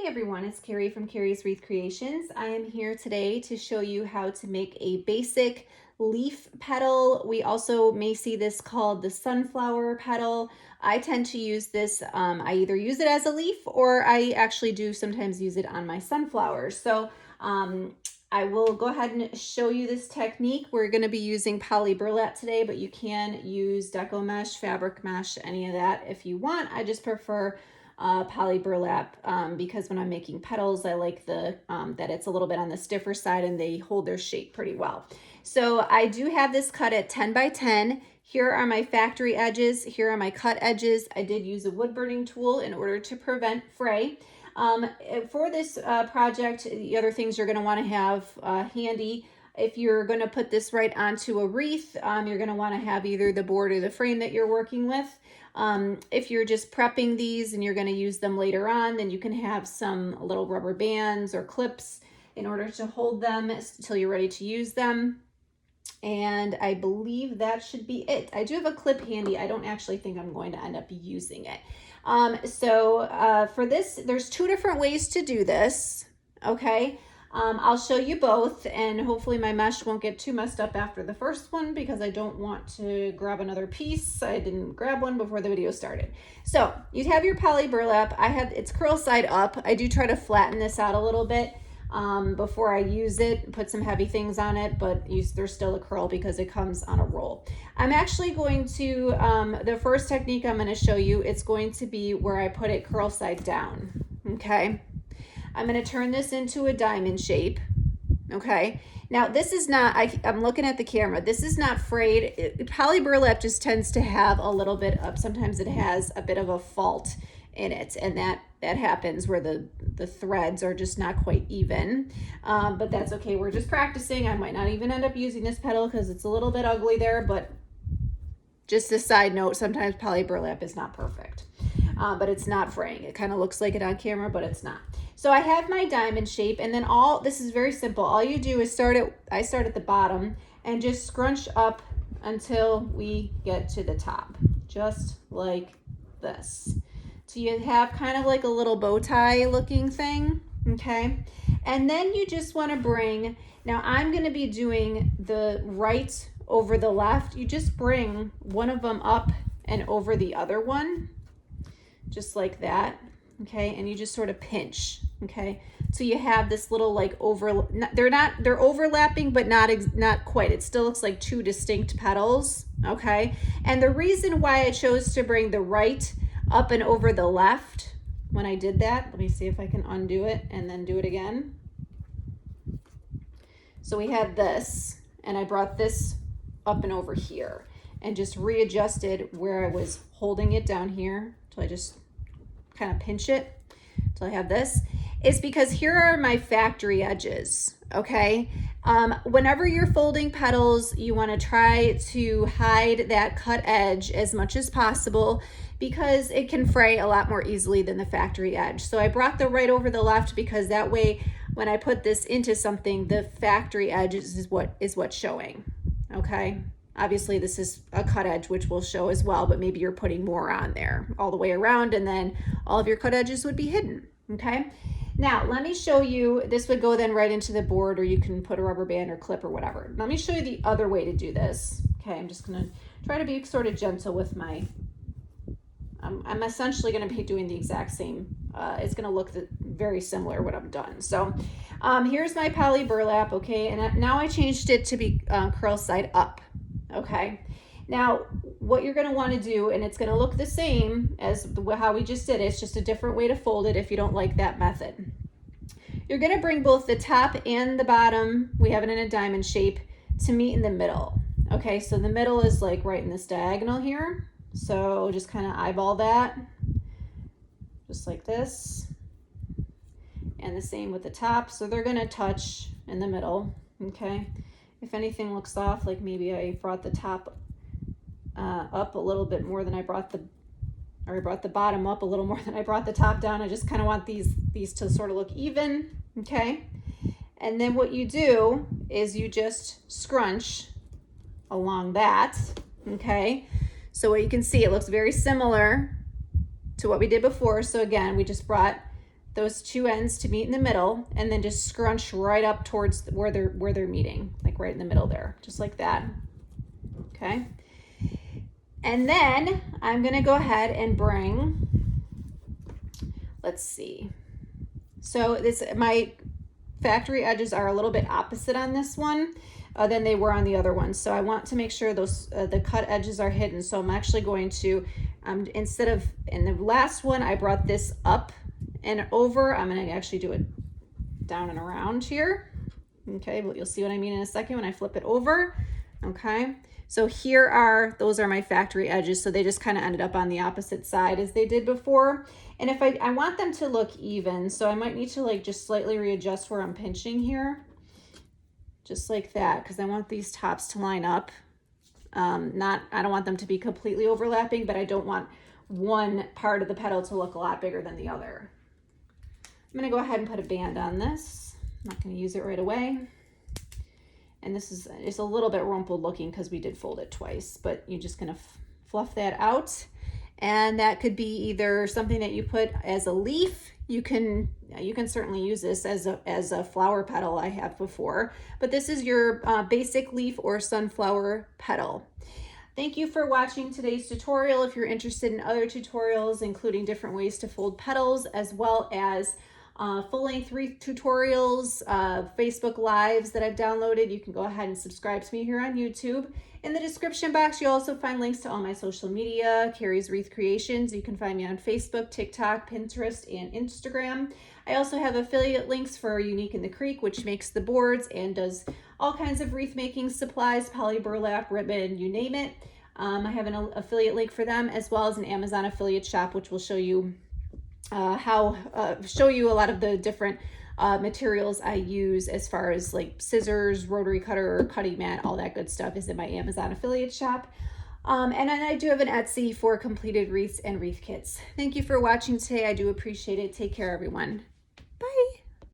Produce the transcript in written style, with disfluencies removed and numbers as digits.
Hey everyone, it's Carrie from Carrie's Wreath Creations. I am here today to show you how to make a basic leaf petal. We also may see this called the sunflower petal. I tend to use this, I either use it as a leaf or I actually do sometimes use it on my sunflowers. So I will go ahead and show you this technique. We're going to be using poly burlap today, but you can use deco mesh, fabric mesh, any of that if you want. I just prefer poly burlap because when I'm making petals, I like the that it's a little bit on the stiffer side and they hold their shape pretty well. So I do have this cut at 10 by 10. Here are my factory edges. Here are my cut edges. I did use a wood burning tool in order to prevent fray. For this project, the other things you're going to want to have handy. If you're going to put this right onto a wreath, you're going to want to have either the board or the frame that you're working with. If you're just prepping these and you're going to use them later on, then you can have some little rubber bands or clips in order to hold them until you're ready to use them. And I believe that should be it. I do have a clip handy. I don't actually think I'm going to end up using it. For this, there's two different ways to do this. Okay. I'll show you both, and hopefully my mesh won't get too messed up after the first one because I don't want to grab another piece. I didn't grab one before the video started. So you'd have your poly burlap. It's curl side up. I do try to flatten this out a little bit before I use it, put some heavy things on it, but there's still a curl because it comes on a roll. I'm actually going to, the first technique I'm going to show you, it's going to be where I put it curl side down, okay? I'm going to turn this into a diamond shape, okay? Now, this is not, I'm looking at the camera, this is not frayed. Poly burlap just tends to have a little bit of, sometimes it has a bit of a fault in it, and that happens where the threads are just not quite even, but that's okay. We're just practicing. I might not even end up using this petal because it's a little bit ugly there, but just a side note, sometimes poly burlap is not perfect, but it's not fraying. It kind of looks like it on camera, but it's not. So I have my diamond shape, and then this is very simple. All you do is I start at the bottom and just scrunch up until we get to the top, just like this. So you have kind of like a little bow tie looking thing, okay? And then you just want to bring, now I'm going to be doing the right over the left. You just bring one of them up and over the other one, just like that, okay? And you just sort of pinch, okay? So you have this little like they're overlapping, but not quite. It still looks like two distinct petals, okay? And the reason why I chose to bring the right up and over the left when I did that, let me see if I can undo it and then do it again. So we had this, and I brought this up and over here and just readjusted where I was holding it down here till I just kind of pinch it till I have this. It's because here are my factory edges, okay? Whenever you're folding petals, you want to try to hide that cut edge as much as possible because it can fray a lot more easily than the factory edge. So I brought the right over the left because that way when I put this into something, the factory edge is what's showing, okay? Obviously this is a cut edge, which will show as well, but maybe you're putting more on there all the way around, and then all of your cut edges would be hidden, okay? Now, let me show you, this would go then right into the board, or you can put a rubber band or clip or whatever. Let me show you the other way to do this. Okay, I'm just gonna try to be sort of gentle with my, I'm essentially gonna be doing the exact same, it's gonna look very similar what I've done. So here's my poly burlap, okay, and now I changed it to be curl side up, okay? Now, what you're going to want to do, and it's going to look the same as how we just did it, it's just a different way to fold it if you don't like that method. You're going to bring both the top and the bottom, we have it in a diamond shape, to meet in the middle. Okay, so the middle is like right in this diagonal here. So just kind of eyeball that, just like this. And the same with the top, so they're going to touch in the middle, okay? If anything looks off, like maybe I brought the top up a little bit more than I brought the bottom up a little more than I brought the top down. I just kind of want these to sort of look even, okay? And then what you do is you just scrunch along that, okay? So what you can see, it looks very similar to what we did before. So again, we just brought those two ends to meet in the middle, and then just scrunch right up towards where they're meeting, like right in the middle there, just like that. Okay. And then I'm gonna go ahead and bring, let's see. So my factory edges are a little bit opposite on this one than they were on the other one. So I want to make sure those the cut edges are hidden. So I'm actually going to, instead of, in the last one, I brought this up and over. I'm gonna actually do it down and around here. Okay, but you'll see what I mean in a second when I flip it over. Okay, so those are my factory edges. So they just kind of ended up on the opposite side as they did before. And if I want them to look even, so I might need to like just slightly readjust where I'm pinching here. Just like that, because I want these tops to line up. I don't want them to be completely overlapping, but I don't want one part of the petal to look a lot bigger than the other. I'm gonna go ahead and put a band on this. I'm not gonna use it right away. And this is just a little bit rumpled looking because we did fold it twice, but you're just gonna fluff that out. And that could be either something that you put as a leaf. You can certainly use this as a flower petal. I have before, but this is your basic leaf or sunflower petal. Thank you for watching today's tutorial. If you're interested in other tutorials, including different ways to fold petals, as well as full-length wreath tutorials, Facebook Lives that I've downloaded, you can go ahead and subscribe to me here on YouTube. In the description box, you'll also find links to all my social media, Carrie's Wreath Creations. You can find me on Facebook, TikTok, Pinterest, and Instagram. I also have affiliate links for Unique in the Creek, which makes the boards and does all kinds of wreath making supplies, poly burlap, ribbon, you name it. I have an affiliate link for them, as well as an Amazon affiliate shop, which will show you show you a lot of the different materials I use, as far as like scissors, rotary cutter, cutting mat, all that good stuff is in my Amazon affiliate shop. And then I do have an Etsy for completed wreaths and wreath kits. Thank you for watching today. I do appreciate it. Take care, everyone.